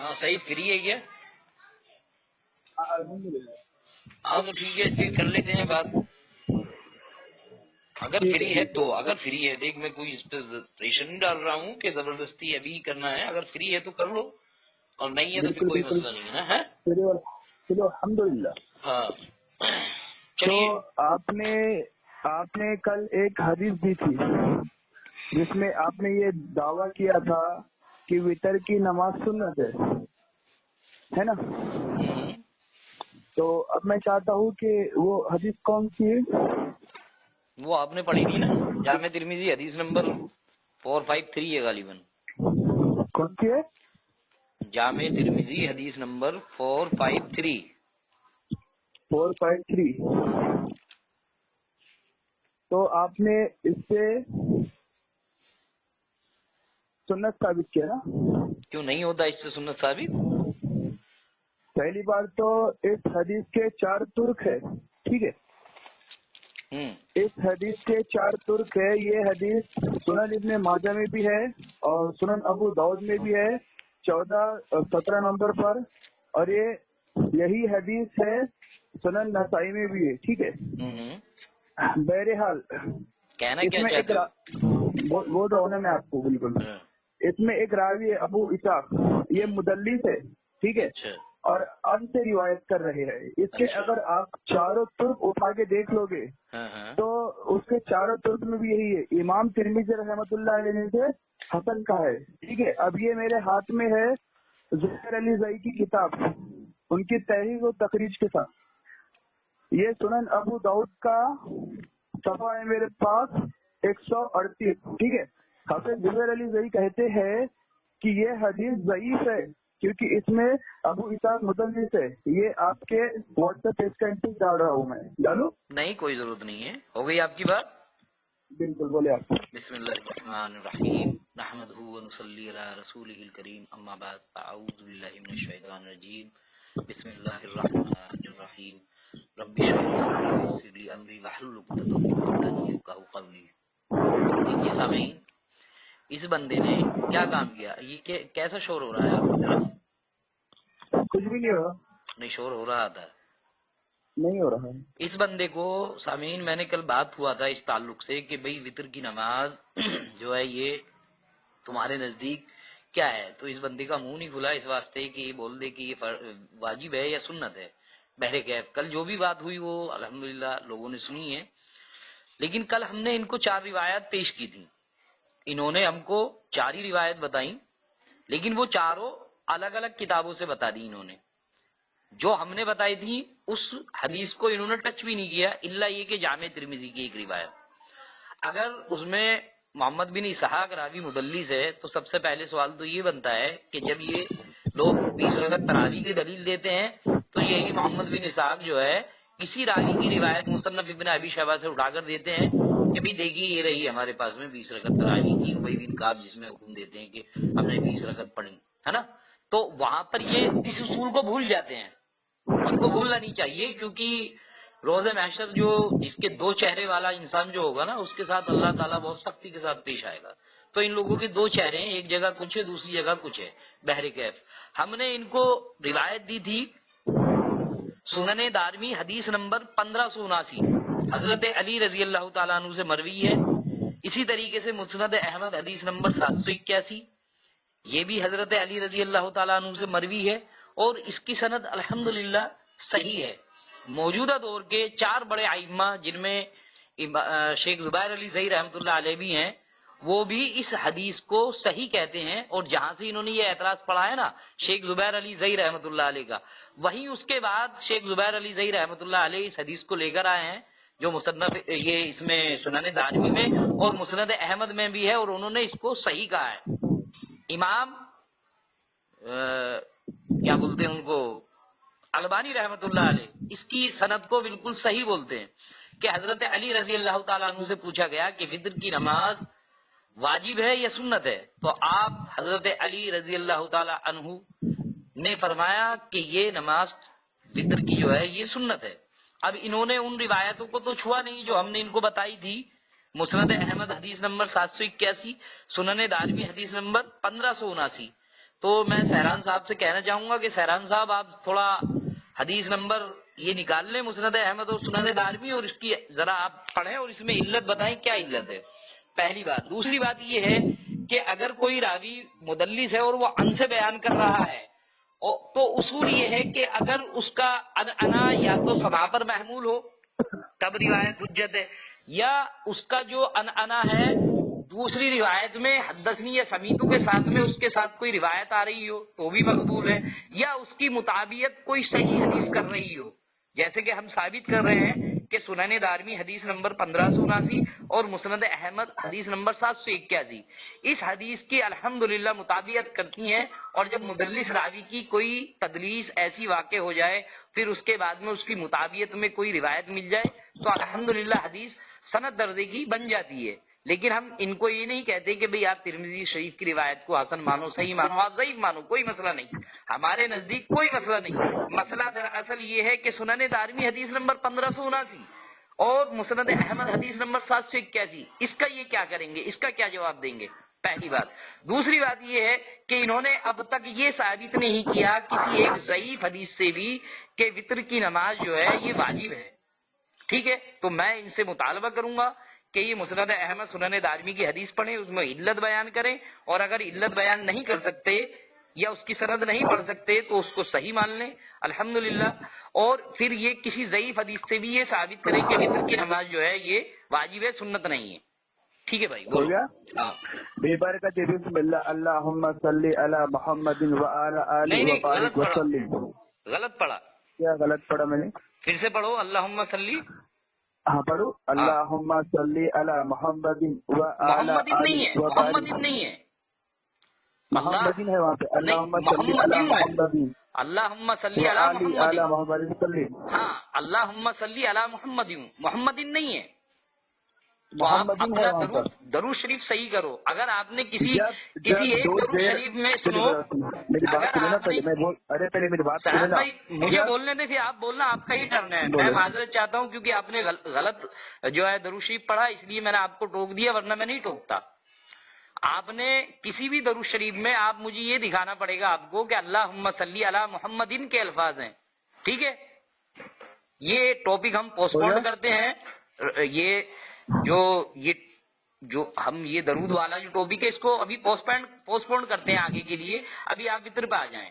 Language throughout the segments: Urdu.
ہاں سعید فری ہے کیا؟ الحمدللہ. ہاں تو ٹھیک ہے، پھر کر لیتے ہیں بات اگر فری ہے تو. اگر فری ہے، دیکھ میں کوئی اس پہ پریشر نہیں ڈال رہا ہوں کہ زبردستی ابھی کرنا ہے. اگر فری ہے تو کر لو، اور نہیں ہے تو پھر کوئی مسئلہ نہیں ہے نا. چلو الحمدللہ. ہاں تو چلیے. آپ نے کل ایک حدیث دی تھی جس میں آپ نے یہ دعویٰ کیا تھا کہ وتر کی نماز سنت ہے نا؟ تو اب میں چاہتا ہوں کہ وہ حدیث کون سی ہے؟ وہ آپ نے پڑھی تھی نا، جامع ترمذی حدیث نمبر 453 ہے غالباً. کون سی ہے؟ جامع ترمذی حدیث نمبر 453. 453. تو آپ نے اس سے سنت ثابت کیا نا؟ کیوں نہیں ہوتا اس سے سنت ثابت؟ پہلی بار تو اس حدیث کے 4 ترک ہے، ٹھیک ہے؟ اس حدیث کے 4 ترک ہے. یہ حدیث سنن ابن ماجہ میں بھی ہے اور سنن ابو داؤد میں بھی ہے 17 نمبر پر، اور یہی حدیث ہے سنن نسائی میں بھی ہے، ٹھیک ہے؟ بہرحال کہنا اس کیا میں ایک چاہتے ہو؟ بول رہا ہوں نا میں آپ کو بالکل. اس میں ایک راوی ہے ابو اسحاق، یہ مدلس ہے، ٹھیک ہے؟ اچھا اور ان سے روایت کر رہے ہیں. اس کے اگر آپ چاروں ترک اٹھا کے دیکھ لو گے تو اس کے چاروں ترک میں بھی یہی ہے. امام ترمذی رحمۃ اللہ علیہ سے حسن کا ہے، ٹھیک ہے؟ اب یہ میرے ہاتھ میں ہے ظفر علی زئی کی کتاب، ان کی تحریر و تخریج کے ساتھ. یہ سنن ابو داؤد کا صفحہ ہے میرے پاس 138، ٹھیک ہے؟ حافظ ظفر علی زئی کہتے ہیں کہ یہ حدیث ضعیف ہے کیونکہ اس میں ابو اسحاق مدلس ہے. یہ آپ کے واٹس ایپ پیج کا انٹیک ڈال رہا ہوں میں، ڈالو؟ نہیں کوئی ضرورت نہیں ہے. ہو گئی آپ کی بات؟ بالکل بولے آپ. بسم اللہ الرحمن الرحیم، نحمدہ و نصلی علی رسولہ الکریم، اما بعد، اعوذ باللہ من الشیطان الرجیم، بسم اللہ الرحمن الرحیم، رب اشرح لي صدری ويسر لي امری واحلل عقدۃ من لسانی یفقهوا قولی. دیکھیے سامعین، اس بندے نے کیا کام کیا؟ یہ کیسا شور ہو رہا ہے آپ کی طرف؟ کچھ بھی نہیں ہو رہا. نہیں شور ہو رہا تھا. نہیں ہو رہا ہے. اس بندے کو سامعین، میں نے کل بات ہوا تھا اس تعلق سے کہ بھئی وتر کی نماز جو ہے یہ تمہارے نزدیک کیا ہے؟ تو اس بندے کا منہ نہیں کھلا اس واسطے کہ یہ بول دے کہ یہ واجب ہے یا سنت ہے. بہرکیف کل جو بھی بات ہوئی وہ الحمدللہ لوگوں نے سنی ہے، لیکن کل ہم نے ان کو 4 روایات پیش کی تھی. انہوں نے ہم کو 4 ہی روایت بتائیں، لیکن وہ چاروں الگ الگ کتابوں سے بتا دی. انہوں نے جو ہم نے بتائی تھی اس حدیث کو انہوں نے ٹچ بھی نہیں کیا، الا یہ کہ جامع ترمذی کی ایک روایت. اگر اس میں محمد بن اسحاق راوی مدلس ہے تو سب سے پہلے سوال تو یہ بنتا ہے کہ جب یہ لوگ 20 رکعت تراویح کی دلیل دیتے ہیں تو یہی محمد بن اسحاق جو ہے اسی راوی کی روایت مصنف ابن ابی شیبہ سے اٹھا کر دیتے ہیں کہ بھئی دیکھیے یہ رہی ہمارے پاس میں 20 رکعت تراویح کی ابی بن کعب، جس میں حکم دیتے ہیں کہ ہم نے 20 رکعت پڑھی ہے نا. تو وہاں پر یہ اس اصول کو بھول جاتے ہیں. ان کو بھولنا نہیں چاہیے، کیونکہ روز محشر جو جس کے 2 چہرے والا انسان جو ہوگا نا اس کے ساتھ اللہ تعالیٰ بہت سختی کے ساتھ پیش آئے گا. تو ان لوگوں کے 2 چہرے ہیں، ایک جگہ کچھ ہے دوسری جگہ کچھ ہے. بہرکیف ہم نے ان کو روایت دی تھی سنن دارمی حدیث نمبر 1579، حضرت علی رضی اللہ تعالیٰ عنہ سے مروی ہے. اسی طریقے سے مسند احمد حدیث نمبر 781، یہ بھی حضرت علی رضی اللہ تعالیٰ عنہ سے مروی ہے، اور اس کی سند الحمدللہ صحیح ہے. موجودہ دور کے 4 بڑے ائمہ جن میں شیخ زبیر علی زئی رحمۃ اللہ علیہ بھی ہیں، وہ بھی اس حدیث کو صحیح کہتے ہیں. اور جہاں سے انہوں نے یہ اعتراض پڑھا ہے نا شیخ زبیر علی زئی رحمۃ اللہ علیہ کا، وہیں اس کے بعد شیخ زبیر علی زئی رحمۃ اللہ علیہ اس حدیث کو لے کر آئے ہیں جو مصنف یہ اس میں سنن دارمی میں اور مسند احمد میں بھی ہے، اور انہوں نے اس کو صحیح کہا ہے. امام کیا بولتے ہیں ان کو، البانی رحمت اللہ علیہ اس کی سند کو بالکل صحیح بولتے ہیں کہ حضرت علی رضی اللہ تعالیٰ عنہ سے پوچھا گیا کہ فطر کی نماز واجب ہے یا سنت ہے، تو آپ حضرت علی رضی اللہ تعالیٰ عنہ نے فرمایا کہ یہ نماز فطر کی جو ہے یہ سنت ہے. اب انہوں نے ان روایتوں کو تو چھوا نہیں جو ہم نے ان کو بتائی تھی، مسند احمد حدیث نمبر 781، سنن دارمی حدیث نمبر 1579. تو میں سہران صاحب سے کہنا چاہوں گا کہ سہران صاحب آپ تھوڑا حدیث نمبر یہ نکال لیں مسند احمد اور سنن دارمی، اور اس کی ذرا آپ پڑھیں اور اس میں علت بتائیں کیا علت ہے، پہلی بات۔ دوسری بات یہ ہے کہ اگر کوئی راوی مدلس ہے اور وہ ان سے بیان کر رہا ہے تو اصول یہ ہے کہ اگر اس کا انا یا تو سما پر محمول ہو تب روایت حجت ہے، یا اس کا جو انا ہے دوسری روایت میں حدثنی یا سمیتو کے ساتھ میں اس کے ساتھ کوئی روایت آ رہی ہو تو بھی مقبول ہے، یا اس کی مطابقت کوئی صحیح حدیث کر رہی ہو، جیسے کہ ہم ثابت کر رہے ہیں کہ سنن دارمی حدیث نمبر 1579 اور مسند احمد حدیث نمبر 781، اس حدیث کی الحمدللہ مطابقت کرتی ہیں، اور جب مدلس راوی کی کوئی تدلیس ایسی واقع ہو جائے پھر اس کے بعد میں اس کی مطابقت میں کوئی روایت مل جائے تو الحمدللہ حدیث سند درجے کی بن جاتی ہے۔ لیکن ہم ان کو یہ نہیں کہتے کہ بھئی آپ ترمذی شریف کی روایت کو حسن مانو، صحیح مانو، آپ ضعیف مانو، کوئی مسئلہ نہیں، ہمارے نزدیک کوئی مسئلہ نہیں۔ مسئلہ دراصل یہ ہے کہ سنن دارمی حدیث نمبر 1579 اور مسند احمد حدیث نمبر 781، اس کا یہ کیا کریں گے، اس کا کیا جواب دیں گے، پہلی بات۔ دوسری بات یہ ہے کہ انہوں نے اب تک یہ ثابت نہیں کیا کسی ایک ضعیف حدیث سے بھی کہ وتر کی نماز جو ہے یہ واجب ہے، ٹھیک ہے؟ تو میں ان سے مطالبہ کروں گا کہ یہ مسند احمد سنن دارمی کی حدیث پڑھیں، اس میں علت بیان کریں، اور اگر علت بیان نہیں کر سکتے یا اس کی سند نہیں پڑھ سکتے تو اس کو صحیح مان لیں الحمدللہ، اور پھر یہ کسی ضعیف حدیث سے بھی یہ ثابت کریں کہ وتر کی نماز جو ہے یہ واجب ہے، سنت نہیں ہے، ٹھیک ہے بھائی؟ ہو گیا؟ بے برکت بسم اللہ اللہم صلی علی محمد وعلی آلہ وبارک وسلم۔ غلط پڑھا، کیا غلط پڑھا میں نے؟ پھر سے پڑھو، اللہم صلی، ہاں پڑھو، اللہم صلی علی محمد وعلی محمد نہیں ہے، آلہ وبارک، محمد نہیں ہے، محمدین ہے وہاں پہ، اللہم صلی علی محمد اللہم صلی علی وعلی محمد، آلہ محمد وسلم۔ ہاں اللہم صلی علی محمد، محمدین نہیں ہے، تو آپ محمدین ہے اپنا وہاں پر۔ درود شریف صحیح کرو۔ اگر آپ نے کسی جب ایک دو درود دیر شریف میں سنو، میری بات اگر سنو نا آپ پہلے، نے میں بول، ارے پہلے میری بات سنو صاحب نا۔ بھائی مجھے بولنے دیں، پھر آپ بولنا، آپ کا ہی ٹرن ہے، میں معذرت چاہتا ہوں کیونکہ آپ نے غلط جو ہے درود شریف پڑھا، اس لیے میں نے آپ کو ٹوک دیا، ورنہ میں نہیں ٹوکتا۔ آپ نے کسی بھی درود شریف میں آپ مجھے یہ دکھانا پڑے گا آپ کو کہ اللہم صلی علی محمدین کے الفاظ ہیں، ٹھیک ہے؟ یہ ٹاپک ہم پوسٹ پون کرتے ہیں، یہ جو ہم یہ درود والا جو ٹاپک ہے اس کو ابھی پوسٹ پون کرتے ہیں آگے کے لیے، ابھی آپ وطر پہ آ جائیں۔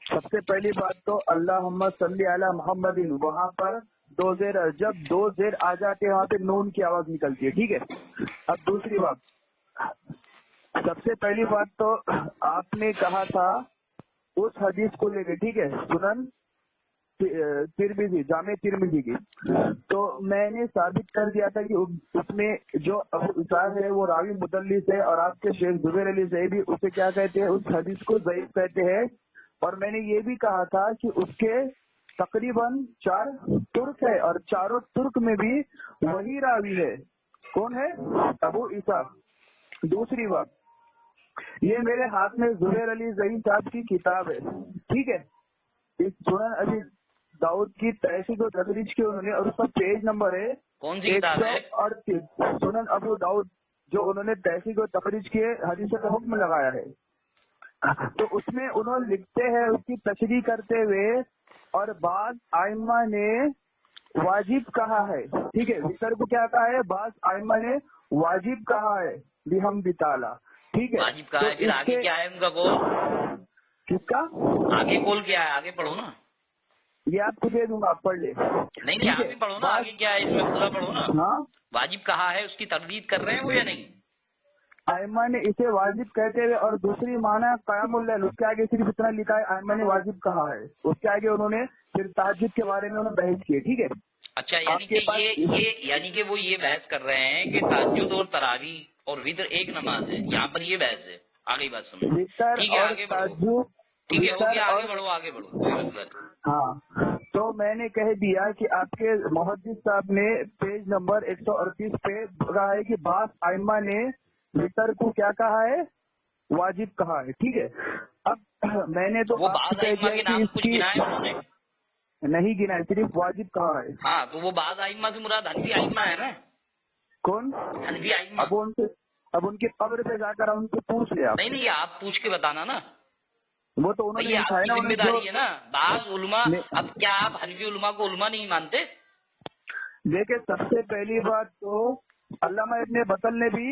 سب سے پہلی بات تو اللہم صلی علی محمد، وہاں پر دو زیر، جب دو زیر آ جاتے ہیں وہاں پہ نون کی آواز نکلتی ہے، ٹھیک ہے؟ اب دوسری بات، سب سے پہلی بات تو آپ نے کہا تھا اس حدیث کو لے کے، ٹھیک ہے، سنن ترمذی، جامع ترمذی کی، تو میں نے ثابت کر دیا تھا کہ اس میں جو ابو اسحاق ہے وہ راوی مدلس ہے، اور آپ کے شیخ زبیر علی زیدی اسے کیا کہتے ہیں، اس حدیث کو ضعیف کہتے ہیں، اور میں نے یہ بھی کہا تھا کہ اس کے تقریباً 4 ترک ہے، اور چاروں ترک میں بھی وہی راوی ہے، کون ہے؟ ابو اسحاق۔ دوسری بات، یہ میرے ہاتھ میں زبیر علی زئی صاحب کی کتاب ہے، ٹھیک ہے، اس سنن ابی داؤد کی تحقیق و تدریج کی انہوں نے، اور اس کا پیج نمبر ہے کون سی کتاب ہے؟ 138، سنن ابو داؤد، جو انہوں نے تحقیق و تخریج کے حدیث کا حکم لگایا ہے، تو اس میں انہوں لکھتے ہیں اس کی تشریح کرتے ہوئے، اور بعض ائمہ نے واجب کہا ہے، ٹھیک ہے، وتر کو کیا کہا ہے، بعض ائمہ نے واجب کہا ہے بحمد تعالی، ٹھیک ہے، واجب کہا ہے، پھر آگے کیا ہے ان کا قول؟ کس کا آگے قول کیا ہے؟ آگے پڑھو نا، یہ آپ کو دے دوں گا، آپ پڑھ لیں۔ نہیں آپ بھی پڑھو نا، آگے کیا ہے اس میں پورا پڑھو نا۔ ہاں، واجب کہا ہے، اس کی تردید کر رہے ہیں وہ یا نہیں؟ ائمہ نے اسے واجب کہتے ہوئے، اور دوسری معنی قیام اللیل، اس کے آگے صرف اتنا لکھا ہے ائمہ نے واجب کہا ہے، اس کے آگے انہوں نے پھر تہجد کے بارے میں انہوں نے بحث کی، ٹھیک ہے۔ اچھا، یعنی کہ وہ یہ بحث کر رہے ہیں کہ تہجد اور تراویح اور وتر ایک نماز ہے، یہاں پر یہ بحث ہے، آگے بات سنو، ٹھیک ہے، آگے بڑھو، ٹھیک ہے، ہو گیا، آگے بڑھو۔ ہاں، تو میں نے کہہ دیا کہ آپ کے محدث صاحب نے پیج نمبر 138 پہ کہا ہے کہ بعض ائمہ نے وتر کو کیا کہا ہے، واجب کہا ہے، ٹھیک ہے۔ اب میں نے تو وہ بعض ائمہ کے نام کچھ گنائے انہوں نے نہیں گنا ہے، صرف واجب کہا ہے۔ ہاں، تو وہ بعض ائمہ سے مراد حنفی ائمہ ہے نا؟ کون؟ حنفی ائمہ۔ اب ان سے اب ان کی قبر پہ جا کر ان سے پوچھ لیا. نہیں نہیں آپ پوچھ کے بتانا نا. وہ تو انہوں نے آپ کی ذمہ داری ہے نا. بعض علماء اب کیا آپ حنفی علماء کو علماء نہیں مانتے؟ دیکھیں سب سے پہلی بات تو علامہ ابن بطل نے بھی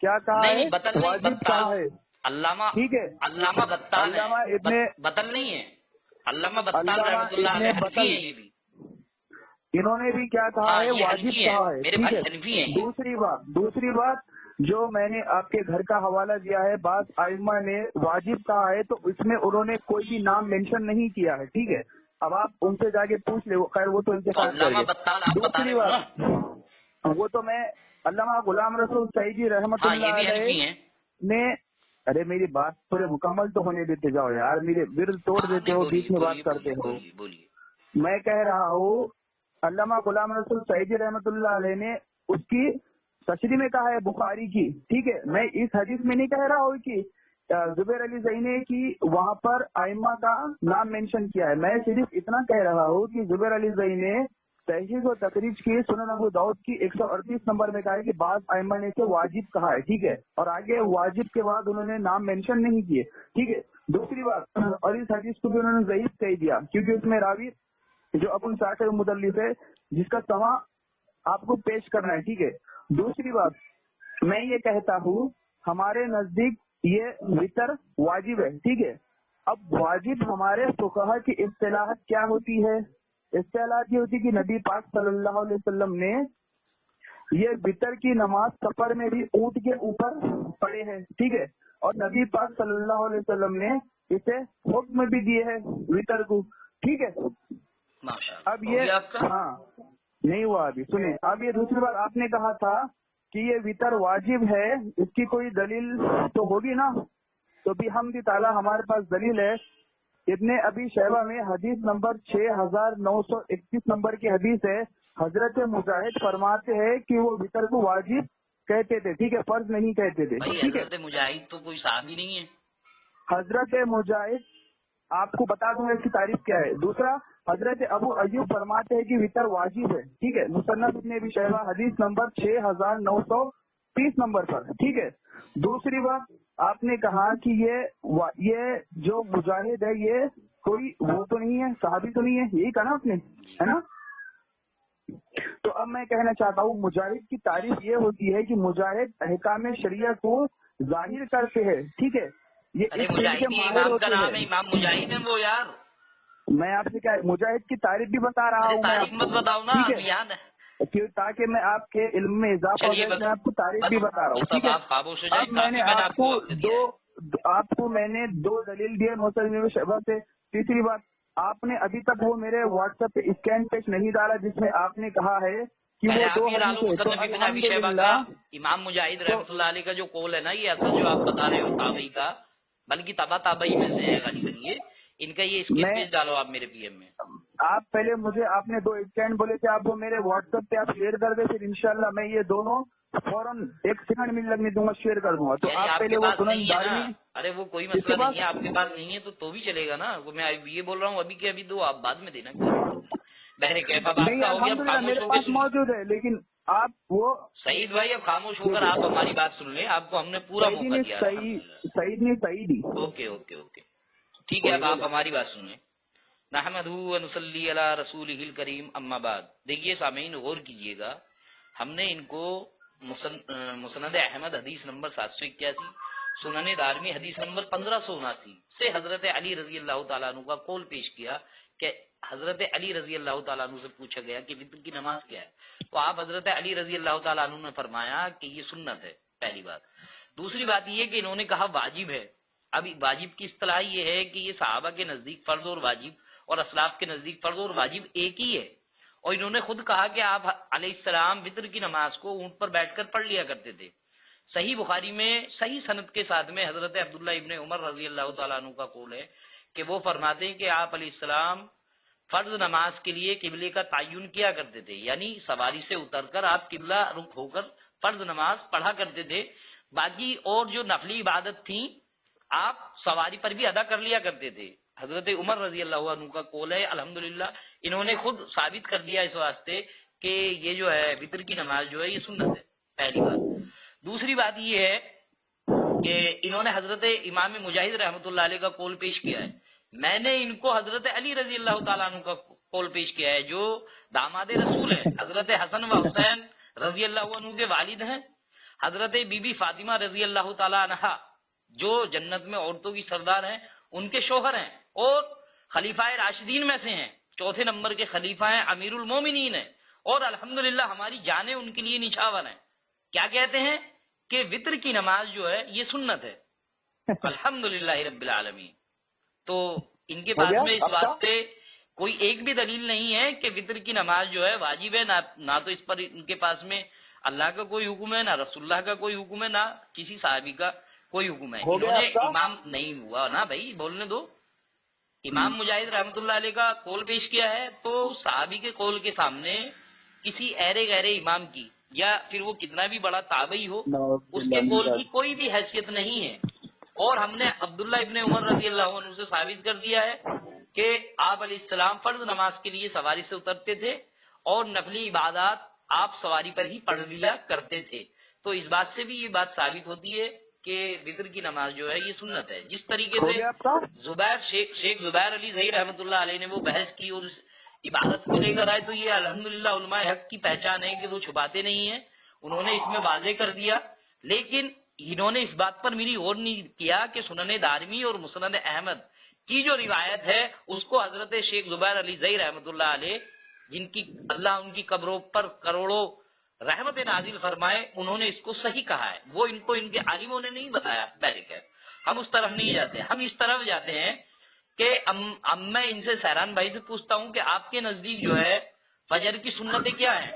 کیا کہا ہے؟ واجب کہا ہے. علامہ ٹھیک ہے علامہ بطال علامہ ابن بطل نہیں ہے، علامہ بطال رحمۃ اللہ علیہ حنفی ہیں. یہ بھی انہوں نے بھی کیا کہا ہے؟ واجب کہا ہے. میرے بھائی حنفی ہیں. دوسری بات جو میں نے آپ کے گھر کا حوالہ دیا ہے، بعض ائمہ نے واجب کہا ہے تو اس میں انہوں نے کوئی بھی نام مینشن نہیں کیا ہے. ٹھیک ہے، اب آپ ان سے جا کے پوچھ لیں، خیر وہ تو انتخاب کریں. دوسری بات وہ تو میں علامہ غلام رسول سعیدی رحمۃ اللہ علیہ نے، ارے میری بات پورے مکمل تو ہونے دیتے جاؤ یار، میرے ورد توڑ دیتے ہو، بیچ میں بات کرتے ہو. میں کہہ رہا ہوں علامہ غلام رسول سعیدی رحمۃ اللہ علیہ نے اس کی تشریح میں کہا ہے بخاری کی. ٹھیک ہے، میں اس حدیث میں نہیں کہہ رہا ہوں کہ زبیر علی زینی کی وہاں پر ائمہ کا نام مینشن کیا ہے. میں صرف اتنا کہہ رہا ہوں کہ زبیر علی زینی نے تحقیق و تخریج کی سنن ابو داؤد کی 138 نمبر میں کہا ہے کہ بعض ائمہ نے اسے واجب کہا ہے. ٹھیک ہے، اور آگے واجب کے بعد انہوں نے نام مینشن نہیں کیے. ٹھیک ہے، دوسری بات، اور اس حدیث کو بھی انہوں نے ضعیف کہہ دیا کیونکہ اس میں راوی جو ابو اسحاق مدلس ہے جس کا سما آپ کو پیش کرنا ہے. ٹھیک ہے، دوسری بات میں یہ کہتا ہوں ہمارے نزدیک یہ وتر واجب ہے. ٹھیک ہے، اب واجب ہمارے فقہا کی اصطلاحات کیا ہوتی ہے؟ اصطلاحات یہ ہوتی ہے کہ نبی پاک صلی اللہ علیہ وسلم نے یہ وتر کی نماز سفر میں بھی اونٹ کے اوپر پڑھے ہیں. ٹھیک ہے، اور نبی پاک صلی اللہ علیہ وسلم نے اسے حکم بھی دیے ہیں وتر کو. ٹھیک ہے، اب یہ ہاں نہیں ہوا ابھی سنیں. اب یہ دوسری بات آپ نے کہا تھا کہ یہ وتر واجب ہے، اس کی کوئی دلیل تو ہوگی نا؟ تو بھی ہم بھی تعالیٰ ہمارے پاس دلیل ہے. ابن ابی شیبہ میں حدیث نمبر 6931 نمبر کی حدیث ہے. حضرت مجاہد فرماتے ہیں کہ وہ وتر کو واجب کہتے تھے. ٹھیک ہے، فرض نہیں کہتے تھے. ٹھیک ہے، حضرت مجاہد تو کوئی صحابی نہیں ہے. حضرت مجاہد آپ کو بتا دوں گا اس کی تعریف کیا ہے. دوسرا، حضرت ابو ایوب فرماتے ہیں کہ وتر واجب ہے. ٹھیک ہے، مصنف ابن ابی شیبہ حدیث نمبر 6930 نمبر پر. ٹھیک ہے، دوسری بات آپ نے کہا کہ یہ جو مجاہد ہے یہ کوئی وہ تو نہیں ہے، صحابی تو نہیں ہے، یہی کہا نا آپ نے، ہے نا؟ تو اب میں کہنا چاہتا ہوں مجاہد کی تعریف یہ ہوتی ہے کہ مجاہد احکام شریعہ کو ظاہر کرتے ہیں. ٹھیک ہے، یہ اس فیلڈ کے ماہر ہوتے ہیں. امام مجاہد ہیں وہ یار. میں آپ سے کیا مجاہد کی تعریف بھی بتا رہا ہوں. تاریخ مت بتاؤ نا، یاد ہے تاکہ میں آپ کے علم میں اضافہ ہو جائے. میں آپ کو تعریف بھی بتا رہا ہوں. ٹھیک ہے، اب میں نے آپ کو میں نے 2 دلیل دیے مصنف شیبہ سے. تیسری بات، آپ نے ابھی تک وہ میرے واٹس ایپ پہ اسکین پیج نہیں ڈالا جس میں آپ نے کہا ہے کہ وہ 2 حدیث ہے. امام مجاہد رحمۃ اللہ علیہ کا جو قول ہے نا، یہ اصل جو آپ بتا رہے ہو تابعی کا، بلکہ تبا تابعی میں سے ہے غالباً. ان کا یہ اسکین پیج ڈالو آپ میرے پی ایم میں. آپ پہلے مجھے آپ نے 2 اسکین بولے تھے، آپ وہ میرے واٹس ایپ پہ آپ شیئر کر دیں، پھر انشاءاللہ میں یہ دونوں فوراً 1 سیکنڈ بھی لگنے دوں گا، شیئر کر دوں گا. تو آپ پہلے وہ سنن دارمی. ارے وہ کوئی مسئلہ نہیں ہے، آپ کے پاس نہیں ہے تو بھی چلے گا نا. میں یہ بول رہا ہوں ابھی کے ابھی دو، آپ بعد میں دینا. بہرے کیفا بات کا ہو گیا، میرے پاس موجود ہے، لیکن آپ وہ سعید بھائی اب خاموش ہو کر آپ ہماری بات سن لیں. آپ کو ہم نے پورا موقع دیا. سعید اوکے اوکے اوکے ٹھیک ہے. اب آپ ہماری بات سن لیں. نحمدہ و نصلی علی رسولہ الکریم، اما بعد. دیکھیے سامعین غور کیجیے گا، ہم نے ان کو مسند احمد حدیث نمبر 781، سنن دارمی حدیث نمبر 1579 سے حضرت علی رضی اللہ تعالیٰ عنہ کا قول پیش کیا کہ حضرت علی رضی اللہ تعالیٰ عنہ سے پوچھا گیا کہ وتر کی نماز کیا ہے، تو آپ حضرت علی رضی اللہ تعالیٰ عنہ نے فرمایا کہ یہ سنت ہے. پہلی بات. دوسری بات یہ کہ انہوں نے کہا واجب ہے. اب واجب کی اصطلاح یہ ہے کہ یہ صحابہ کے نزدیک فرض اور واجب اور اسلاف کے نزدیک فرض اور واجب ایک ہی ہے. اور انہوں نے خود کہا کہ آپ علیہ السلام وتر کی نماز کو اونٹ پر بیٹھ کر پڑھ لیا کرتے تھے. صحیح بخاری میں صحیح سند کے ساتھ میں حضرت عبداللہ ابن عمر رضی اللہ تعالیٰ عنہ کا قول ہے کہ وہ فرماتے ہیں کہ آپ علیہ السلام فرض نماز کے لیے قبلے کا تعین کیا کرتے تھے، یعنی سواری سے اتر کر آپ قبلہ رخ ہو کر فرض نماز پڑھا کرتے تھے. باقی اور جو نفلی عبادت تھیں آپ سواری پر بھی ادا کر لیا کرتے تھے. حضرت عمر رضی اللہ عنہ کا قول ہے. الحمدللہ انہوں نے خود ثابت کر دیا اس واسطے کہ یہ جو ہے وتر کی نماز جو ہے یہ سنت ہے. پہلی بات. دوسری بات یہ ہے کہ انہوں نے حضرت امام مجاہد رحمۃ اللہ علیہ کا قول پیش کیا ہے. میں نے ان کو حضرت علی رضی اللہ تعالیٰ عنہ کا قول پیش کیا ہے جو داماد رسول ہیں, حضرت حسن و حسین رضی اللہ عنہ کے والد ہیں, حضرت بی بی فاطمہ رضی اللہ تعالیٰ عنہا جو جنت میں عورتوں کی سردار ہیں ان کے شوہر ہیں, اور خلیفہ راشدین میں سے ہیں, چوتھے نمبر کے خلیفہ ہیں, امیر المومنین ہیں, اور الحمدللہ ہماری جانیں ان کے لیے نچھاور ہیں. کیا کہتے ہیں کہ وطر کی نماز جو ہے یہ سنت ہے. الحمدللہ رب العالمین. تو ان کے پاس میں اس بات سے کوئی ایک بھی دلیل نہیں ہے کہ وطر کی نماز جو ہے واجب ہے, نہ تو اس پر ان کے پاس میں اللہ کا کوئی حکم ہے, نہ رسول اللہ کا کوئی حکم ہے, نہ کسی صحابی کا کوئی حکم ہے. انہوں نے امام نہیں ہوا نا بھائی, بولنے دو. امام مجاہد رحمۃ اللہ علیہ کا قول پیش کیا ہے تو صحابی کے قول کے سامنے کسی ایرے غیر امام کی یا پھر وہ کتنا بھی بڑا تابعی ہو اس کے قول کی کوئی بھی حیثیت نہیں ہے. اور ہم نے عبداللہ ابن عمر رضی اللہ عنہ سے ثابت کر دیا ہے کہ آپ علیہ السلام فرض نماز کے لیے سواری سے اترتے تھے اور نفلی عبادات آپ سواری پر ہی پڑھ لیا کرتے تھے. تو اس بات سے بھی یہ بات ثابت ہوتی ہے کہ وطر کی نماز جو ہے یہ سنت ہے. جس طریقے سے شیخ زبیر علی ظہیر رحمۃ اللہ علیہ نے وہ بحث کی اور عبادت کو لے کر آئے تو یہ الحمدللہ علماء حق کی پہچان ہے کہ وہ چھپاتے نہیں ہیں. انہوں نے اس میں واضح کر دیا, لیکن انہوں نے اس بات پر میری غور نہیں کیا کہ سنن دارمی اور مسند احمد کی جو روایت ہے اس کو حضرت شیخ زبیر علی ظہیر رحمۃ اللہ علیہ جن کی اللہ ان کی قبروں پر کروڑوں رحمت نازل فرمائے, انہوں نے اس کو صحیح کہا ہے. وہ ان کو ان کے عالموں نے نہیں بتایا. پہلے ہم اس طرف نہیں جاتے, ہم اس طرف جاتے ہیں کہ میں ان سے سہران بھائی سے پوچھتا ہوں کہ آپ کے نزدیک جو ہے فجر کی سنتیں کیا ہیں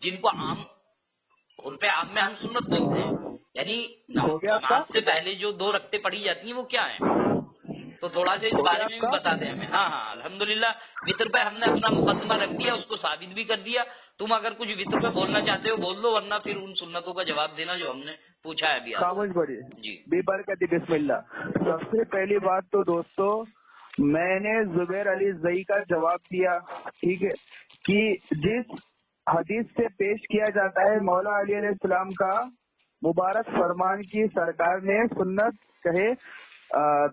جن کو عام ان پہ عام میں ہم سنت بولتے ہیں, یعنی نماز سے پہلے جو 2 رکعتیں پڑھی جاتی ہیں وہ کیا ہیں؟ تو تھوڑا سا اس بارے میں بھی بتا دیں ہمیں. ہاں الحمدللہ وطر پہ ہم نے اپنا مقدمہ رکھ دیا, اس کو ثابت بھی کر دیا. تم اگر کچھ وطر پہ بولنا چاہتے ہو بول دو, ورنہ پھر ان سنتوں کا جواب دینا جو ہم نے پوچھا ہے ابھی. خاموش پڑھیے جی بے برکت بسم اللہ. سب سے پہلی بات تو دوستو میں نے زبیر علی زئی کا جواب دیا, ٹھیک ہے, کہ جس حدیث سے پیش کیا جاتا ہے مولا علی علیہ السلام کا مبارک فرمان کی سرکار نے سنت کہے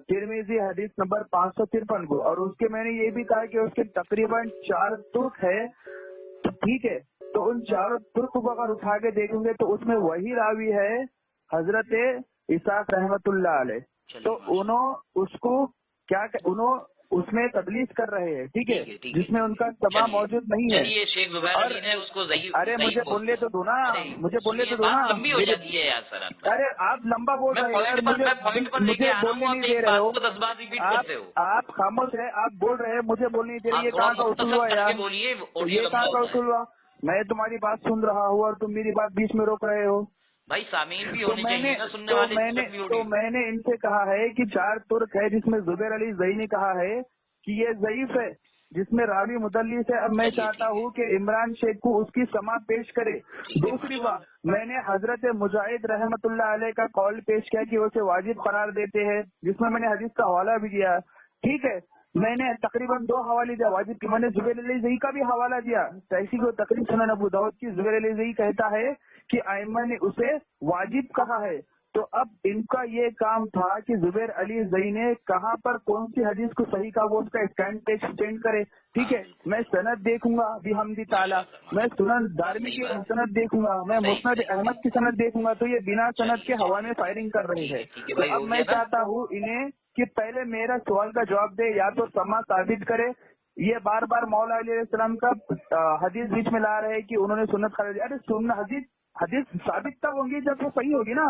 ترمذی حدیث نمبر 553 کو, اور اس کے میں نے یہ بھی کہا کہ اس کے تقریباً 4 ترک ہے, ٹھیک ہے. تو ان 4 ترک کو اگر اٹھا کے دیکھیں گے تو اس میں وہی راوی ہے حضرت اسحاق رحمت اللہ علیہ. تو انہوں اس کو کیا انہوں اس میں تدلیس کر رہے ہیں, ٹھیک ہے, جس میں ان کا سما موجود نہیں ہے. شیخ زبیر علی نے اس کو ارے مجھے بولنے تو دو نا, مجھے بولنے تو دو نا. لمبی ہو جاتی ہے یار سر. ارے آپ لمبا بول رہے ہیں, مجھے بولنے نہیں دے رہے ہو. آپ خاموش ہے, آپ بول رہے ہیں, مجھے بولنے نہیں دے رہے. یہ کہاں کا اصول ہوا یار, یہ کہاں کا اصول ہوا؟ میں تمہاری بات سن رہا ہوں اور تم میری بات بیچ میں روک رہے ہو. بھائی سامعین بھی ہونے چاہیے نا, سننے والے. تو میں نے ان سے کہا ہے کہ 4 ترک ہے جس میں زبیر علی زئی نے کہا ہے کہ یہ ضعیف ہے, جس میں راوی مدلس ہے. اب میں چاہتا ہوں کہ عمران شیخ کو اس کی سماعت پیش کرے. دوسری بات, میں نے حضرت مجاہد رحمت اللہ علیہ کا قول پیش کیا کہ اسے واجب قرار دیتے ہیں, جس میں نے حدیث کا حوالہ بھی دیا, ٹھیک ہے. میں نے تقریباً 2 حوالے دیا واجب کی. میں نے زبیر علی زئی کا بھی حوالہ دیا, ایسی کو تقریب سنن ابو داؤد کی. زبیر علی زئی کہتا ہے کہ ائمہ نے اسے واجب کہا ہے. تو اب ان کا یہ کام تھا کہ زبیر علی زئی نے کہاں پر کون سی حدیث کو صحیح کہا وہ اس کا اسٹینڈ پیج اسٹینڈ کرے, ٹھیک ہے. میں سند دیکھوں گا بحمد تعالیٰ, میں سنن دارمی کی سند دیکھوں گا, میں مسند احمد کی سند دیکھوں گا. تو یہ بنا سند کے ہوا میں فائرنگ کر رہی ہے. تو اب میں چاہتا ہوں انہیں کہ پہلے میرا سوال کا جواب دے, یا تو سما ثابت کرے. یہ بار بار مولا علیہ السلام کا حدیث بیچ میں لا رہے ہیں کہ انہوں نے سنت قرار دی. ارے سننا حدیث ثابت تب ہوگی جب وہ صحیح ہوگی نا.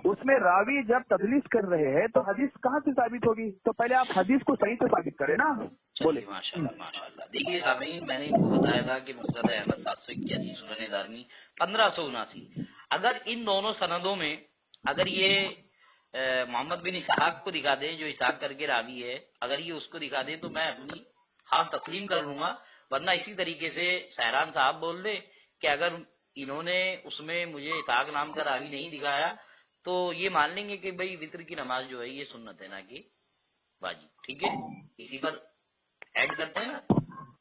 اس میں راوی جب تدلیس کر رہے ہیں تو حدیث کہاں سے ثابت ہوگی؟ تو پہلے آپ حدیث کو صحیح سے ثابت کریں نا. بولے. ماشاء اللہ. دیکھیے سامعین, میں نے ان کو بتایا تھا کہ مسند احمد 781, سنن دارمی 1579. اگر ان دونوں سندوں میں اگر یہ محمد بن اسحاق کو دکھا دیں جو اسحاق کر کے راوی ہے, اگر یہ اس کو دکھا دیں تو میں اپنی خاص تسلیم کر لوں گا. ورنہ اسی طریقے سے سہران صاحب بول دے کہ اگر انہوں نے اس میں مجھے اسحاق نام کا راوی نہیں دکھایا تو یہ مان لیں گے کہ بھائی وطر کی نماز جو ہے یہ سنت ہے نا کہ واجب. ٹھیک ہے, اسی پر ایڈ کرتے ہیں نا.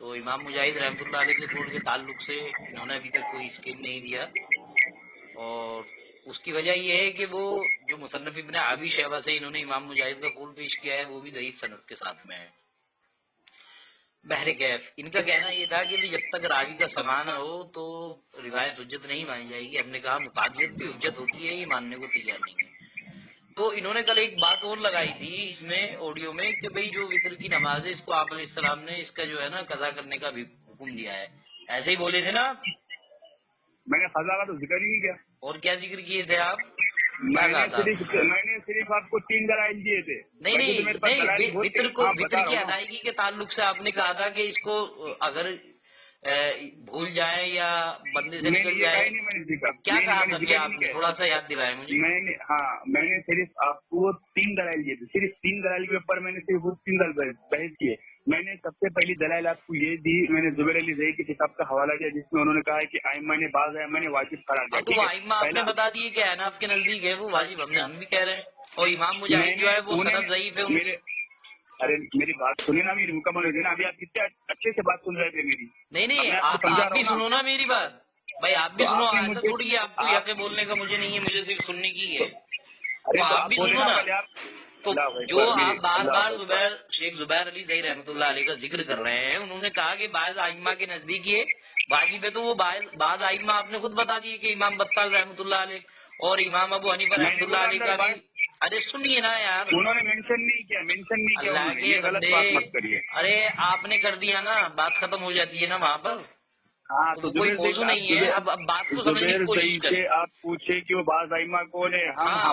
تو امام مجاہد رحمۃ اللہ علیہ کے قول کے تعلق سے انہوں نے ابھی تک کوئی اسکیم نہیں دیا، اور اس کی وجہ یہ ہے کہ وہ جو مصنف ابن ابی شیبہ سے انہوں نے امام مجاہد کا قول پیش کیا ہے وہ بھی ضعیف سند کے ساتھ میں ہے۔ بہر کیف ان کا کہنا یہ تھا کہ جب تک راوی کا سماع نہ ہو تو روایت حجت نہیں مانی جائے گی۔ ہم نے کہا مطابقت بھی حجت ہوتی ہے، یہ ماننے کو تیار نہیں ہے۔ تو انہوں نے کل ایک بات اور لگائی تھی اس میں آڈیو میں کہ بھئی جو وتر کی نماز ہے اس کو آپ علیہ السلام نے اس کا جو ہے نا قضا کرنے کا بھی حکم دیا ہے، ایسے ہی بولے تھے نا آپ؟ میں نے قضا کا تو ذکر ہی نہیں کیا۔ اور کیا ذکر کیے تھے آپ؟ میں نے صرف آپ کو 3 دلائل دیے تھے۔ نہیں، وتر کی ادائیگی کے تعلق سے آپ نے کہا تھا کہ اس کو اگر بھول جائے یا بندے سے نکل جائے، کیا کہا تھا آپ نے؟ تھوڑا سا یاد دلائیں مجھے۔ میں نے صرف آپ کو 3 دلائل دیے تھے، صرف 3 دلائل کے اوپر میں نے صرف 3 دلائل بحث کیے۔ میں نے سب سے پہلی دلائل آپ کو یہ دی، میں نے زبیر علی زئی کی کتاب کا حوالہ دیا جس میں انہوں نے کہا ہے کہ ائمہ نے بعض ائمہ نے واجب قرار دیا۔ تو وہ ائمہ آپ نے بتا دیے کہ آپ کے نزدیک ہے وہ واجب، ہم بھی کہہ رہے ہیں، اور امام مجاہد جو ہے وہ سند ضعیف ہے۔ ارے میری بات سنیں نا، میری مکمل ہو گئی نا، ابھی آپ کتنے اچھے سے بات سن رہے تھے میری۔ نہیں آپ بھی سنو نا میری بات بھائی، آپ بھی سنو، ایسا تھوڑی ہے آپ کو یہاں سے بولنے کا مجھے نہیں ہے، مجھے صرف سننے کی ہے، تو آپ بھی سنو نا۔ تو جو آپ بار بار شیخ زبیر علی زئی رحمۃ اللہ علیہ کا ذکر کر رہے ہیں، انہوں نے کہا کہ بعض ائمہ کے نزدیک یہ واجب ہے، تو وہ بعض ائمہ آپ نے خود بتا دیے کہ امام بطال رحمۃ اللہ علیہ اور امام ابو حنیفہ رحمۃ اللہ علیہ کا بھی۔ ارے سنیے نا یار، انہوں نے مینشن نہیں کیا اللہ کے بندے، ارے آپ نے کر دیا نا، بات ختم ہو جاتی ہے نا وہاں پر۔ ہاں تو کوئی موضوع نہیں ہے، اب بات کو سمجھنے کی کوشش کریں۔ آپ پوچھے کہ وہ بعض ائمہ کون ہے؟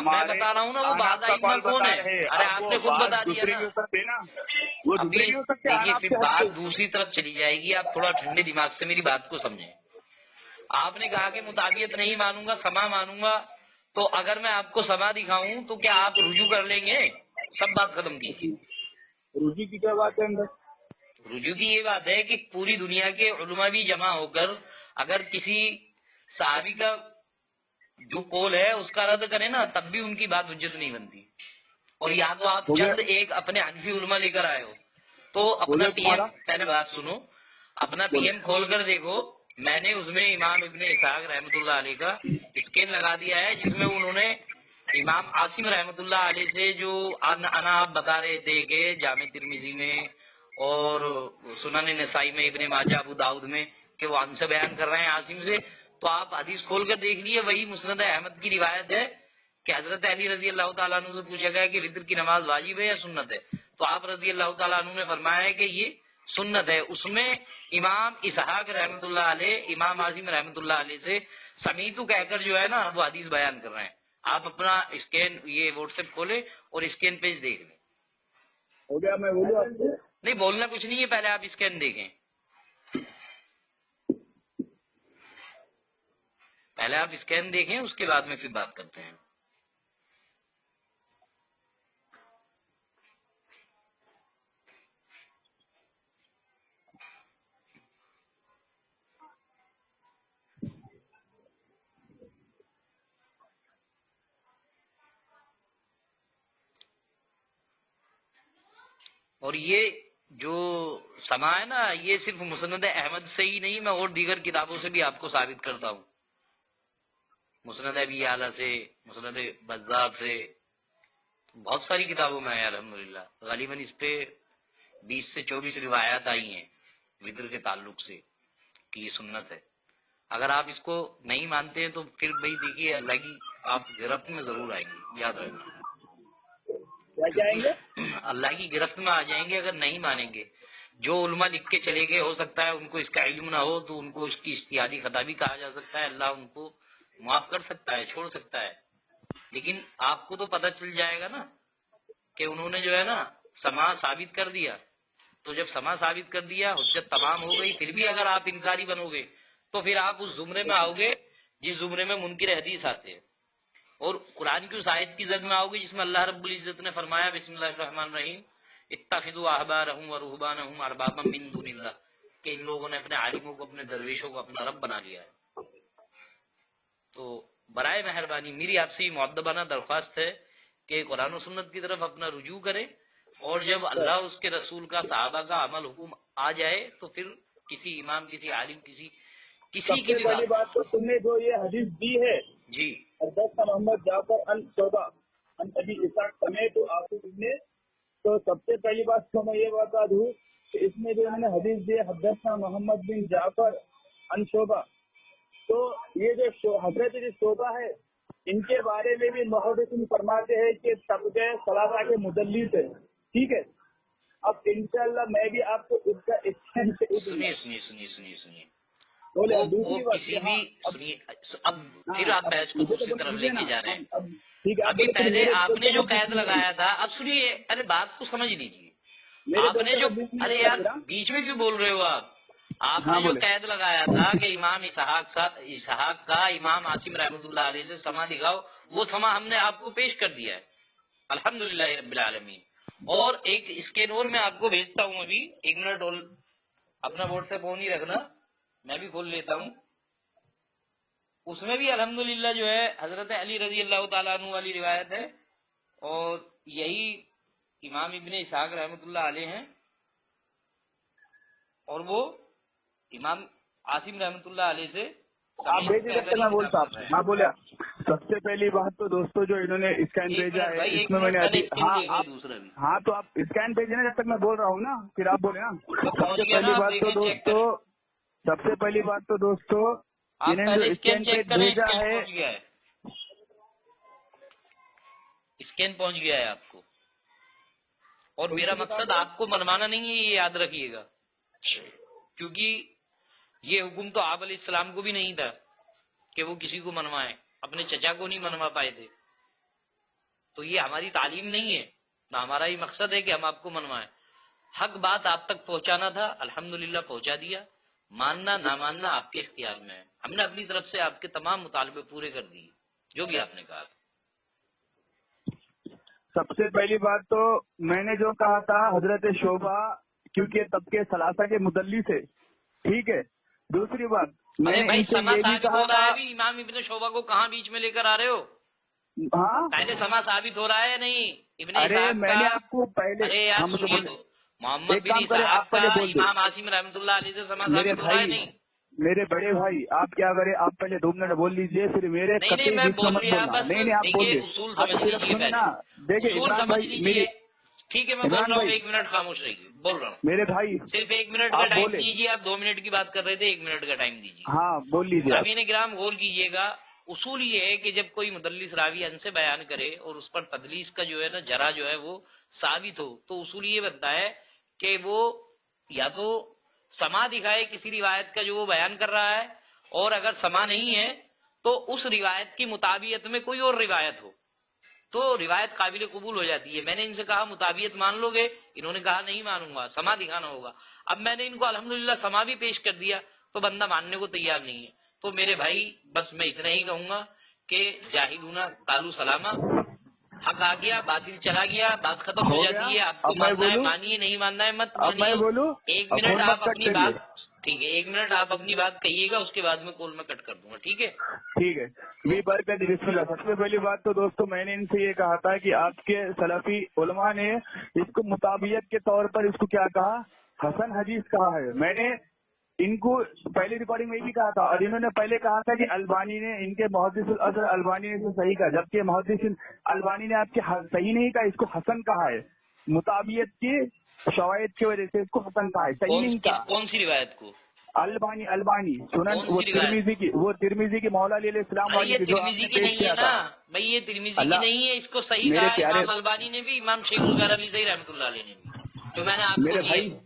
میں بتا رہا ہوں نا وہ بعض ائمہ کون ہے، ارے آپ نے خود بتا دیا نا۔ دیکھیے پھر بات دوسری طرف چلی جائے گی، آپ تھوڑا ٹھنڈے دماغ سے میری بات کو سمجھیں۔ آپ نے کہا کہ مطابقت نہیں مانوں گا، سما مانوں گا، تو اگر میں آپ کو سما دکھاؤں تو کیا آپ رجوع کر لیں گے؟ سب بات ختم کیجیے۔ رجوع کی کیا بات ہے اندر؟ رجوع کی یہ بات ہے کہ پوری دنیا کے علماء بھی جمع ہو کر اگر کسی صحابی کا جو قول ہے اس کا رد کرے نا، تب بھی ان کی بات حجت نہیں بنتی۔ اور یا تو آپ چند ایک اپنے حنفی علماء لے کر آئے ہو تو اپنا پی ایم، پہلے بات سنو، اپنا پی ایم کھول کر دیکھو، میں نے اس میں امام ابن اسحاق رحمۃ اللہ علیہ کا اسکین لگا دیا ہے، جس میں انہوں نے امام عاصم رحمۃ اللہ علیہ سے جو انا آپ بتا رہے تھے کہ جامع ترمذی میں اور سنن نسائی میں، ابن ماجہ، ابو داؤد میں، کہ وہ ان سے بیان کر رہے ہیں عاصم سے، تو آپ حدیث کھول کر دیکھ لیے، وہی مسند احمد کی روایت ہے کہ حضرت علی رضی اللہ تعالیٰ عنہ سے پوچھا گیا کہ وتر کی نماز واجب ہے یا سنت ہے، تو آپ رضی اللہ تعالیٰ عنہ نے فرمایا ہے کہ یہ سنت ہے۔ اس میں امام اسحاق رحمۃ اللہ علیہ امام عاصم رحمۃ اللہ علیہ سے سمیتو کہہ کر جو ہے نا وہ حدیث بیان کر رہے ہیں۔ آپ اپنا اسکین یہ واٹس ایپ کھولے اور اسکین پیج دیکھ لیں۔ ہو گیا، میں بولوں آپ کو؟ نہیں بولنا کچھ نہیں ہے، پہلے آپ اسکین دیکھیں، پہلے آپ اسکین دیکھیں، اس کے بعد میں پھر بات کرتے ہیں۔ اور یہ جو سما ہے نا، یہ صرف مسند احمد سے ہی نہیں، میں اور دیگر کتابوں سے بھی آپ کو ثابت کرتا ہوں، مسند ابی اعلیٰ سے، مسند بزار سے، بہت ساری کتابوں میں ہے الحمدللہ۔ غالباً اس پہ 20 سے 24 روایات آئی ہیں وتر کے تعلق سے کہ یہ سنت ہے۔ اگر آپ اس کو نہیں مانتے ہیں تو پھر بھائی دیکھیے اللہ کی آپ گرفت میں ضرور آئیں گے، یاد رکھنا، اللہ کی گرفت میں آ جائیں گے اگر نہیں مانیں گے۔ جو علماء لکھ کے چلے گئے، ہو سکتا ہے ان کو اس کا علم نہ ہو تو ان کو اس کی اجتہادی خطا بھی کہا جا سکتا ہے، اللہ ان کو معاف کر سکتا ہے، چھوڑ سکتا ہے، لیکن آپ کو تو پتہ چل جائے گا نا کہ انہوں نے جو ہے نا سما ثابت کر دیا۔ تو جب سما ثابت کر دیا، حجت تمام ہو گئی، پھر بھی اگر آپ انکاری بنو گے تو پھر آپ اس زمرے میں آؤ گے جس زمرے میں منکر حدیث آتے ہیں، اور قرآن کی اس آیت کی زد میں آؤ گے جس میں اللہ رب العزت نے فرمایا بسم اللہ الرحمن الرحیم اتخذوا احبارهم ورهبانهم اربابا من دون اللہ، کہ ان لوگوں نے اپنے عالموں کو، اپنے درویشوں کو اپنا رب بنا لیا ہے۔ تو برائے مہربانی میری آپ سے یہ مؤدبانہ درخواست ہے کہ قرآن و سنت کی طرف اپنا رجوع کریں اور جب اللہ اس کے رسول کا صحابہ کا عمل حکم آ جائے تو پھر کسی امام کسی عالم کسی کی بھی پہلی بات تو تم نے جو یہ حدیث دی ہے جی حضرت محمد جعفر الشعبہ عن ابی اسحاق سمیعت عاصم نے، تو سب سے پہلی بات تو میں یہ بتا دوں کہ اس میں جو انہوں نے حدیث دی حضرت محمد بن جعفر عن شعبہ، تو یہ جو حضرت شعبہ ہے ان کے بارے میں بھی محدثین فرماتے ہیں کہ طبقہ ثلاثہ کے مدلس ہے، ٹھیک ہے. اب انشاءاللہ میں بھی آپ کو اس کا سنیے دوسری بات سنیے اب پھر آپ بحث کو دوسری طرف لے کے جا رہے ہیں. ابھی پہلے آپ نے جو قید لگایا تھا، اب سنیے، ارے بات کو سمجھ لیجیے. آپ نے جو ارے یار بیچ میں کیوں بول رہے ہو آپ نے جو قید لگایا تھا کہ امام اسحاق کا امام عاصم رحمۃ اللہ علیہ سے سما دکھاؤ، وہ سما ہم نے آپ کو پیش کر دیا ہے الحمدللہ رب العالمین. اور ایک اسکینور میں آپ کو بھیجتا ہوں ابھی، 1 منٹ اور اپنا واٹس ایپ آن ہی رکھنا، میں بھی کھول لیتا ہوں. اس میں بھی الحمدللہ جو ہے حضرت علی رضی اللہ تعالیٰ عنہ والی روایت ہے، اور یہی امام ابن اسحاق رحمۃ اللہ علیہ ہیں، اور وہ امام عاصم رحمۃ اللہ علیہ سے آپ میں بولتا میں بولیا. سب سے پہلی بات تو دوستوں جو انہوں نے اسکین بھیجا ہے اس میں نے ہاں تو آپ اسکین بھیجے نا، جب تک میں بول رہا ہوں نا پھر آپ بولے نا. سب سے پہلی بات تو دوستوں انہوں نے جو اسکین بھیجا ہے اسکین پہنچ گیا ہے آپ کو، اور میرا مقصد آپ کو منوانا نہیں ہے، یہ یاد رکھیے گا، کیونکہ یہ حکم تو آپ علیہ السلام کو بھی نہیں تھا کہ وہ کسی کو منوائیں، اپنے چچا کو نہیں منوا پائے تھے. تو یہ ہماری تعلیم نہیں ہے، نہ ہمارا یہ مقصد ہے کہ ہم آپ کو منوائیں. حق بات آپ تک پہنچانا تھا، الحمدللہ پہنچا دیا. ماننا نہ ماننا آپ کے اختیار میں ہے. ہم نے اپنی طرف سے آپ کے تمام مطالبے پورے کر دیے جو بھی آپ نے کہا تھا. سب سے پہلی بات تو میں نے جو کہا تھا حضرت شعبہ کیونکہ طبقے ثلاثہ کے مدلس ہے، ٹھیک ہے. دوسری بات میں نے ان سے یہ بھی کہا تھا، امام ابن شعبہ کو کہاں بیچ میں لے کر آ رہے ہو؟ ہاں پہلے سما ثابت ہو رہا ہے نہیں؟ ارے میں نے آپ کو پہلے محمد بن اسحاق کا امام عاصم رحمۃ اللہ علیہ سے سما ثابت ہو رہا ہے نہیں؟ میرے بڑے بھائی آپ کیا کریں، آپ پہلے 2 منٹ بول لیجیے، پھر میرے نہیں آپ بولیں، اصول سمجھ لیجیے نا. دیکھیں عمران بھائی میری، ٹھیک ہے میں بول رہا ہوں، 1 منٹ خاموش رہیے، بول رہا ہوں میرے بھائی، صرف 1 منٹ کا ٹائم دیجیے. آپ 2 منٹ کی بات کر رہے تھے، 1 منٹ کا ٹائم دیجیے. ہاں بول لیجیے. امین کرام غور کیجیے گا، اصول یہ ہے کہ جب کوئی مدلس راوی ان سے بیان کرے اور اس پر تدلیس کا جو ہے نا جرا جو ہے وہ ثابت ہو، تو اصول یہ بنتا ہے کہ وہ یا تو سما دکھائے کسی روایت کا جو وہ بیان کر رہا ہے، اور اگر سما نہیں ہے تو اس روایت کی مطابقت میں کوئی اور روایت ہو تو روایت قابل قبول ہو جاتی ہے. میں نے ان سے کہا مطابقت مان لو گے، انہوں نے کہا نہیں مانوں گا، سما دکھانا ہوگا. اب میں نے ان کو الحمدللہ سما بھی پیش کر دیا تو بندہ ماننے کو تیار نہیں ہے. تو میرے بھائی بس میں اتنا ہی کہوں گا کہ جاہلون قالوا سلاما، حق آ گیا باطل چلا گیا، بات ختم ہو جاتی ہے. آپ کو ماننا ہے مانیے، نہیں ماننا ہے مت مانیے. 1 منٹ آپ اپنی بات، ٹھیک ہے 1 منٹ آپ اپنی بات کہیے گا، اس کے بعد میں کال میں کٹ کر دوں گا. ٹھیک ہے بسم اللہ. سب سے پہلی بات تو دوستوں میں نے ان سے یہ کہا تھا کہ آپ کے سلفی علماء نے اس کو مطابقت کے طور پر اس کو کیا کہا، حسن حدیث کہا ہے. میں نے ان کو پہلی ریکارڈنگ میں بھی کہا تھا، اور انہوں نے پہلے کہا تھا کہ البانی نے ان کے محدث الاثر البانی نے اسے صحیح کہا، جبکہ محدث البانی نے آپ کے صحیح نہیں کہا، اس کو حسن کہا ہے. مطابقت کی شواہد کی وجہ سے اس کو حسن کہا ہے، صحیح نہیں کہا. کون سی روایت کو؟ البانی سنن وہ ترمذی کی مولا علیہ السلام والی جو آپ نے پیش کیا تھا. بھائی یہ ترمذی کی نہیں ہے، اس کو صحیح کہا امام البانی نے بھی، امام شیخ الغار علی صحیح رحمۃ اللہ علیہ نے بھی. جو میں نے آپ کو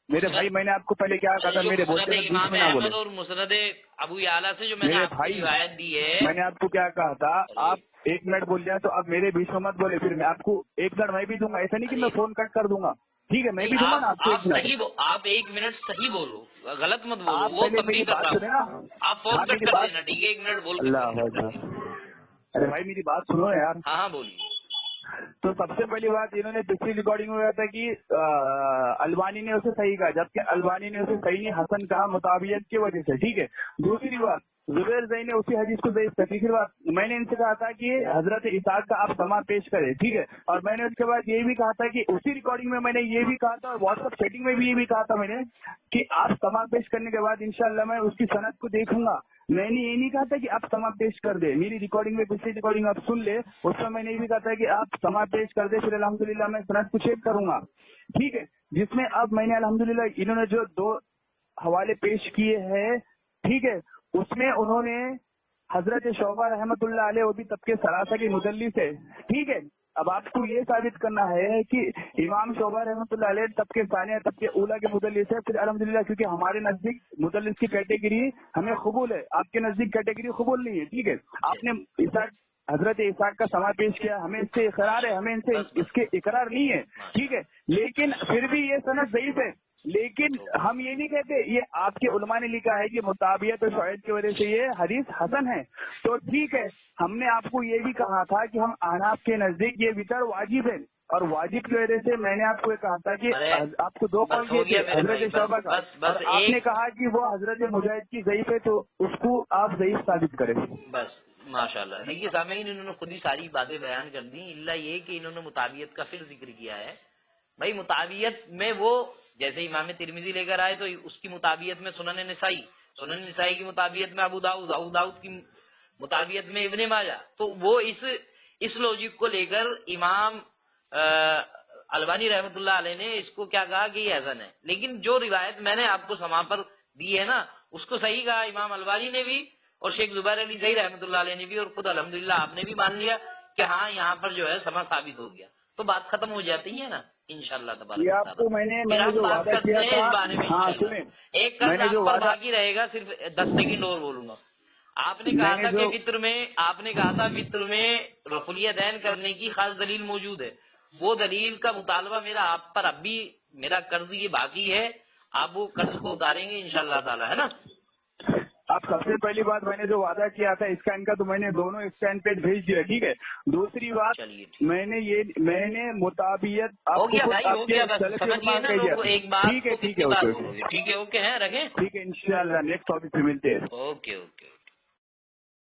میرے بھائی میں نے آپ کو پہلے کیا کہا تھا، میرے بولتے امام احمد اور مسند ابو اعلیٰ سے جو میں نے آپ کو روایت دی ہے، میں نے آپ کو کیا کہا تھا، آپ 1 منٹ بول جائیں تو آپ میرے بیچ میں مت بولے، پھر میں آپ کو 1 منٹ میں بھی دوں گا. ایسا نہیں کہ میں فون کٹ کر دوں گا، ٹھیک ہے میں بھی دوں گا نا آپ کو. آپ 1 منٹ صحیح بولو، غلط مت بولو. وہ میری بات سنیں نا، آپ فون کٹ کر دینا، ٹھیک ہے 1 منٹ بول. ارے بھائی میری بات سنو یار. ہاں بولیے. تو سب سے پہلی بات انہوں نے پچھلی ریکارڈنگ میں کہا تھا کہ البانی نے اسے صحیح کہا، جبکہ البانی نے اسے صحیح نہیں حسن کہا مطابقت کی وجہ سے. ٹھیک ہے. دوسری بات زبیر زئی نے اسی حدیث کو ضعیف کر تیسری بات میں نے ان سے کہا تھا کہ حضرت اسحاق کا آپ سما پیش کریں، ٹھیک ہے، اور میں نے اس کے بعد یہ بھی کہا تھا کہ اسی ریکارڈنگ میں نے یہ بھی کہا تھا اور واٹس ایپ چیٹنگ میں بھی یہ بھی کہا تھا میں نے کہ آپ سما پیش کرنے کے بعد انشاءاللہ میں اس کی سند کو دیکھوں گا. میں نے یہ نہیں کہا تھا کہ آپ سما پیش کر دیں. میری ریکارڈنگ میں پچھلی ریکارڈنگ آپ سن لے، اس میں نے یہ بھی کہا تھا کہ آپ سما پیش کر دیں، پھر الحمدللہ میں سند کو چیک کروں گا، ٹھیک ہے. جس میں اب میں نے الحمدللہ انہوں نے جو 2 حوالے پیش کیے ہیں، ٹھیک ہے، اس میں انہوں نے حضرت شعبہ رحمۃ اللہ علیہ وہ بھی طبقے ثلاثہ کی مدلس ہے، ٹھیک ہے. اب آپ کو یہ ثابت کرنا ہے کہ امام شعبہ رحمۃ اللہ علیہ طبقے ثانیہ طبقے اولا کے مدلس ہے، پھر الحمدللہ کیونکہ ہمارے نزدیک مدلس کی کیٹیگری ہمیں قبول ہے، آپ کے نزدیک کیٹیگری قبول نہیں ہے، ٹھیک ہے. آپ نے حضرت اسحاق کا سما پیش کیا، ہمیں اس سے اقرار ہے، ہمیں ان سے اس کے اقرار نہیں ہے، ٹھیک ہے، لیکن پھر بھی یہ سند ضعیف ہے. لیکن ہم یہ نہیں کہتے، یہ آپ کے علماء نے لکھا ہے کہ مطابعت و شواہد کی وجہ سے یہ حدیث حسن ہے، تو ٹھیک ہے. ہم نے آپ کو یہ بھی کہا تھا کہ ہم احناف کے نزدیک یہ وطر واجب ہے، اور واجب کی وجہ سے میں نے آپ کو یہ کہا تھا کہ آپ کو 2 قول کیے تھے حضرت شعبہ کا، اور آپ نے کہا کہ وہ حضرت مجاہد کی ضعیف ہے، تو اس کو آپ ضعیف ثابت کریں. بس ماشاء اللہ. دیکھیے سامعین، انہوں نے خود ہی ساری باتیں بیان کر دی، اللہ یہ کہ انہوں نے مطابعت کا پھر ذکر کیا ہے. بھائی مطابعت میں وہ جیسے امام ترمذی لے کر آئے تو اس کی مطابعت میں سنن نسائی کی مطابعت میں ابو داؤد کی مطابعت میں ابن ماجہ، تو وہ اس لوجک کو لے کر امام البانی رحمۃ اللہ علیہ نے اس کو کیا کہا کہ یہ حسن ہے. لیکن جو روایت میں نے آپ کو سما پر دی ہے نا، اس کو صحیح کہا امام البانی نے بھی اور شیخ زبیر علی زئی رحمۃ اللہ علیہ نے بھی، اور خود الحمدللہ آپ نے بھی مان لیا کہ ہاں یہاں پر جو ہے سما ثابت ہو گیا، تو بات ختم ہو جاتی ہے نا انشاءاللہ تبارک آپ کو میں نے جو وعدہ کیا اس بارے میں. ہاں ایک کل آپ پر باقی رہے گا، صرف 10 سیکنڈ اور بولوں گا. آپ نے کہا تھا کہ وطر میں رفع دین کرنے کی خاص دلیل موجود ہے. وہ دلیل کا مطالبہ میرا آپ پر اب بھی میرا قرض یہ باقی ہے، آپ وہ قرض کو اتاریں گے انشاءاللہ تعالی، ہے نا. اب سب سے پہلی بات میں نے جو وعدہ کیا تھا اسکین کا، تو میں نے دونوں اسکین پیج بھیج دیا، ٹھیک ہے. دوسری بات میں نے مطابعت ٹھیک ہے اوکے ہیں رکھیں. ٹھیک ہے انشاءاللہ نیکسٹ ٹاپک پہ ملتے ہیں. اوکے.